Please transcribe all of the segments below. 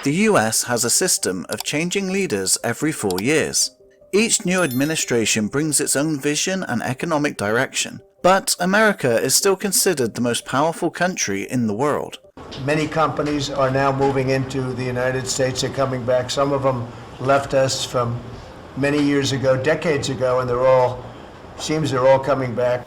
The US has a system of changing leaders every 4 years. Each new administration brings its own vision and economic direction, but America is still considered the most powerful country in the world. Many companies are now moving into the United States. They're coming back. Some of them left us from many years ago, decades ago, and they're all coming back.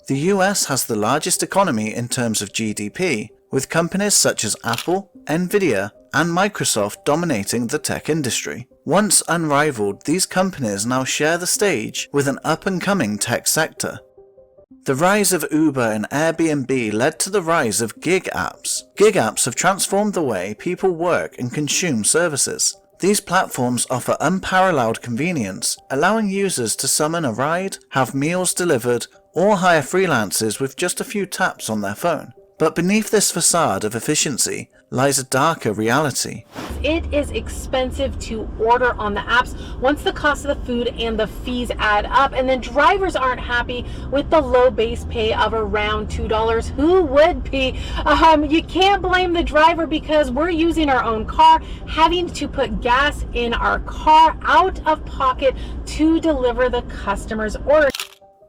The US has the largest economy in terms of GDP, with companies such as Apple, Nvidia, and Microsoft dominating the tech industry. Once unrivaled, these companies now share the stage with an up-and-coming tech sector. The rise of Uber and Airbnb led to the rise of gig apps. Gig apps have transformed the way people work and consume services. These platforms offer unparalleled convenience, allowing users to summon a ride, have meals delivered, or hire freelancers with just a few taps on their phone. But beneath this facade of efficiency lies a darker reality. It is expensive to order on the apps once the cost of the food and the fees add up, and then drivers aren't happy with the low base pay of around $2. Who would be? You can't blame the driver because we're using our own car, having to put gas in our car out of pocket to deliver the customer's order.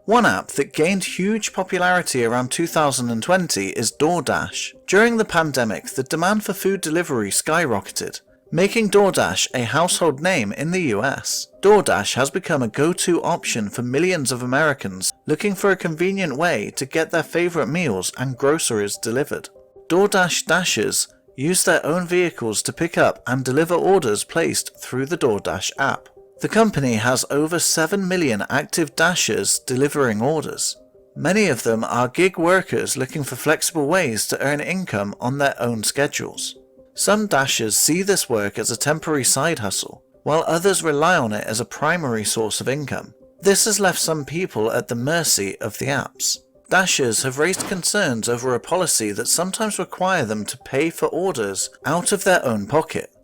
One app that gained huge popularity around 2020 is DoorDash. During the pandemic, the demand for food delivery skyrocketed, making DoorDash a household name in the US. DoorDash has become a go-to option for millions of Americans looking for a convenient way to get their favorite meals and groceries delivered. DoorDash Dashers use their own vehicles to pick up and deliver orders placed through the DoorDash app. The company has over 7 million active Dashers delivering orders. Many of them are gig workers looking for flexible ways to earn income on their own schedules. Some Dashers see this work as a temporary side hustle, while others rely on it as a primary source of income. This has left some people at the mercy of the apps. Dashers have raised concerns over a policy that sometimes require them to pay for orders out of their own pocket,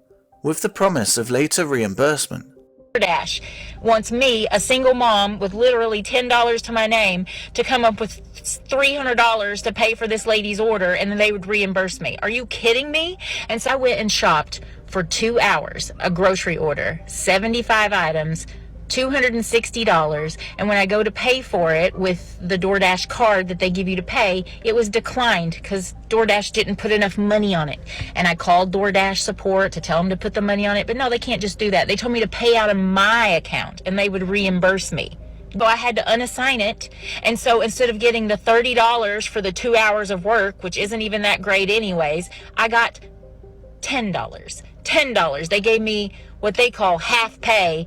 with the promise of later reimbursement. DoorDash wants me, a single mom with literally $10 to my name, to come up with $300 to pay for this lady's order, and then they would reimburse me. Are you kidding me? And so I went and shopped for 2 hours, a grocery order, 75 items, $260, and when I go to pay for it with the DoorDash card that they give you to pay, it was declined because DoorDash didn't put enough money on it. And I called DoorDash support to tell them to put the money on it, but no, they can't just do that. They told me to pay out of my account and they would reimburse me. So I had to unassign it, and so instead of getting the $30 for the 2 hours of work, which isn't even that great anyways, I got $10. They gave me what they call half pay,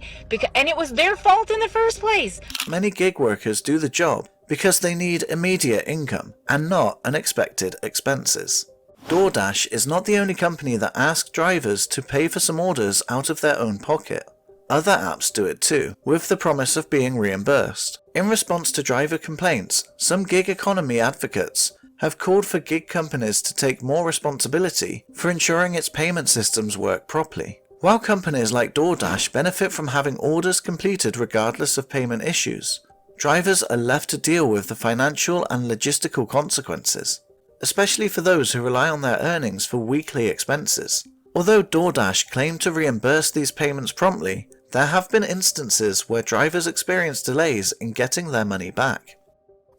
and it was their fault in the first place. Many gig workers do the job because they need immediate income and not unexpected expenses. DoorDash is not the only company that asks drivers to pay for some orders out of their own pocket. Other apps do it too, with the promise of being reimbursed. In response to driver complaints, some gig economy advocates have called for gig companies to take more responsibility for ensuring its payment systems work properly. While companies like DoorDash benefit from having orders completed regardless of payment issues, drivers are left to deal with the financial and logistical consequences, especially for those who rely on their earnings for weekly expenses. Although DoorDash claimed to reimburse these payments promptly, there have been instances where drivers experience delays in getting their money back.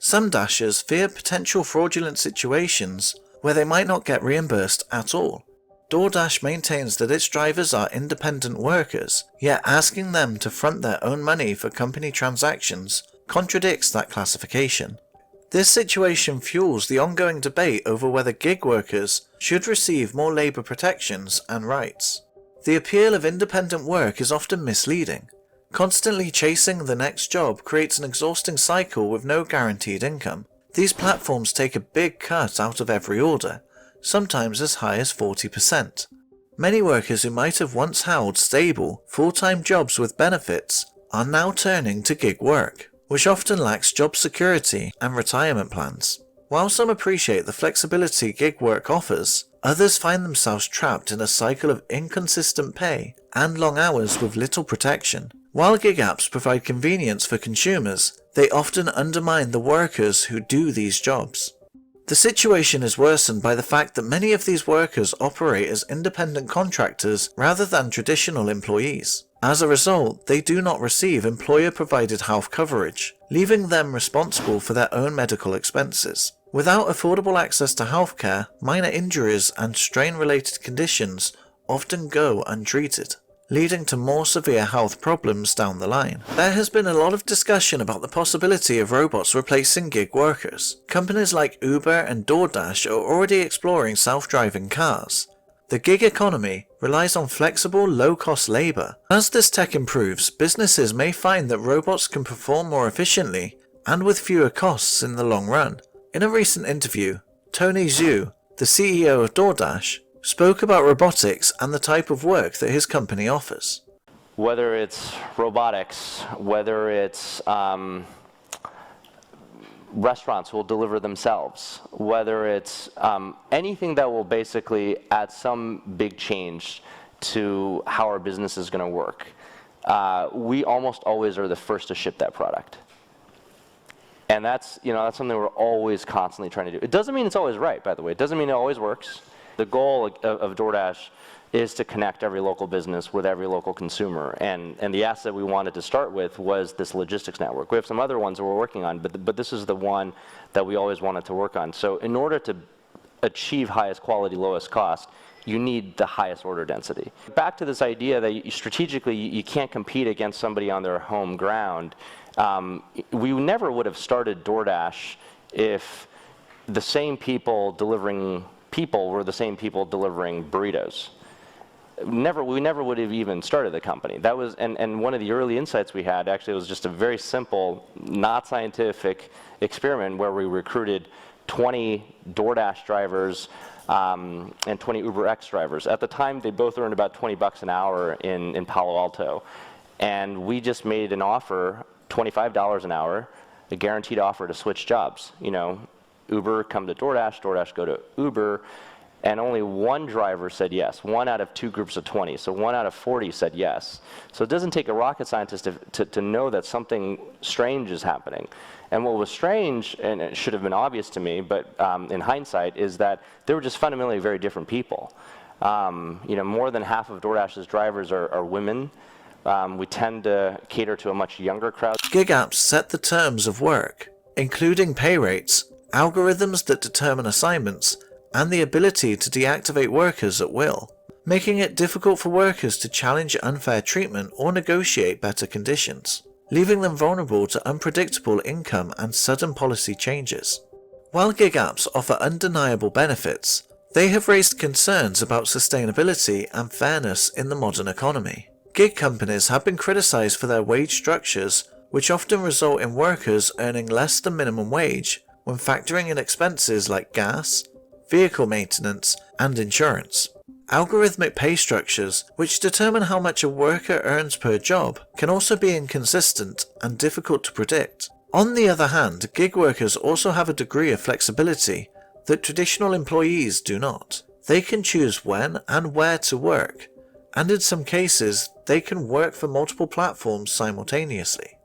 Some Dashers fear potential fraudulent situations where they might not get reimbursed at all. DoorDash maintains that its drivers are independent workers, yet asking them to front their own money for company transactions contradicts that classification. This situation fuels the ongoing debate over whether gig workers should receive more labor protections and rights. The appeal of independent work is often misleading. Constantly chasing the next job creates an exhausting cycle with no guaranteed income. These platforms take a big cut out of every order, sometimes as high as 40%. Many workers who might have once held stable, full-time jobs with benefits are now turning to gig work, which often lacks job security and retirement plans. While some appreciate the flexibility gig work offers, others find themselves trapped in a cycle of inconsistent pay and long hours with little protection. While gig apps provide convenience for consumers, they often undermine the workers who do these jobs. The situation is worsened by the fact that many of these workers operate as independent contractors rather than traditional employees. As a result, they do not receive employer-provided health coverage, leaving them responsible for their own medical expenses. Without affordable access to healthcare, minor injuries and strain-related conditions often go untreated, leading to more severe health problems down the line. There has been a lot of discussion about the possibility of robots replacing gig workers. Companies like Uber and Doordash are already exploring self-driving cars. The gig economy relies on flexible, low-cost labor. As this tech improves, businesses may find that robots can perform more efficiently and with fewer costs in the long run. In a recent interview, Tony Zhu, the CEO of DoorDash, spoke about robotics and the type of work that his company offers. Whether it's robotics, whether it's restaurants who will deliver themselves, whether it's anything that will basically add some big change to how our business is going to work, we almost always are the first to ship that product. And that's something we're always constantly trying to do. It doesn't mean it's always right, by the way. It doesn't mean it always works. The goal of DoorDash is to connect every local business with every local consumer. And the asset we wanted to start with was this logistics network. We have some other ones that we're working on, but this is the one that we always wanted to work on. So in order to achieve highest quality, lowest cost, you need the highest order density. Back to this idea that strategically you can't compete against somebody on their home ground. We never would have started DoorDash if the same people delivering people were the same people delivering burritos. We never would have even started the company. That was, and one of the early insights we had actually was just a very simple, not scientific experiment where we recruited 20 DoorDash drivers and 20 UberX drivers. At the time, they both earned about $20 an hour in Palo Alto. And we just made an offer, $25 an hour, a guaranteed offer to switch jobs. Uber come to DoorDash, DoorDash go to Uber, and only one driver said yes. 1 out of 2 groups of 20, so 1 out of 40 said yes. So it doesn't take a rocket scientist to know that something strange is happening. And what was strange, and it should have been obvious to me, but in hindsight, is that they were just fundamentally very different people. More than half of DoorDash's drivers are women. We tend to cater to a much younger crowd. Gig apps set the terms of work, including pay rates, algorithms that determine assignments, and the ability to deactivate workers at will, making it difficult for workers to challenge unfair treatment or negotiate better conditions, leaving them vulnerable to unpredictable income and sudden policy changes. While gig apps offer undeniable benefits, they have raised concerns about sustainability and fairness in the modern economy. Gig companies have been criticized for their wage structures, which often result in workers earning less than minimum wage when factoring in expenses like gas, vehicle maintenance, and insurance. Algorithmic pay structures, which determine how much a worker earns per job, can also be inconsistent and difficult to predict. On the other hand, gig workers also have a degree of flexibility that traditional employees do not. They can choose when and where to work, and in some cases, they can work for multiple platforms simultaneously,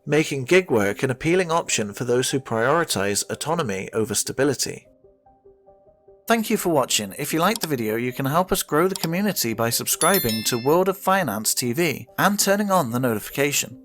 making gig work an appealing option for those who prioritize autonomy over stability. Thank you for watching. If you liked the video, you can help us grow the community by subscribing to World of Finance TV and turning on the notification.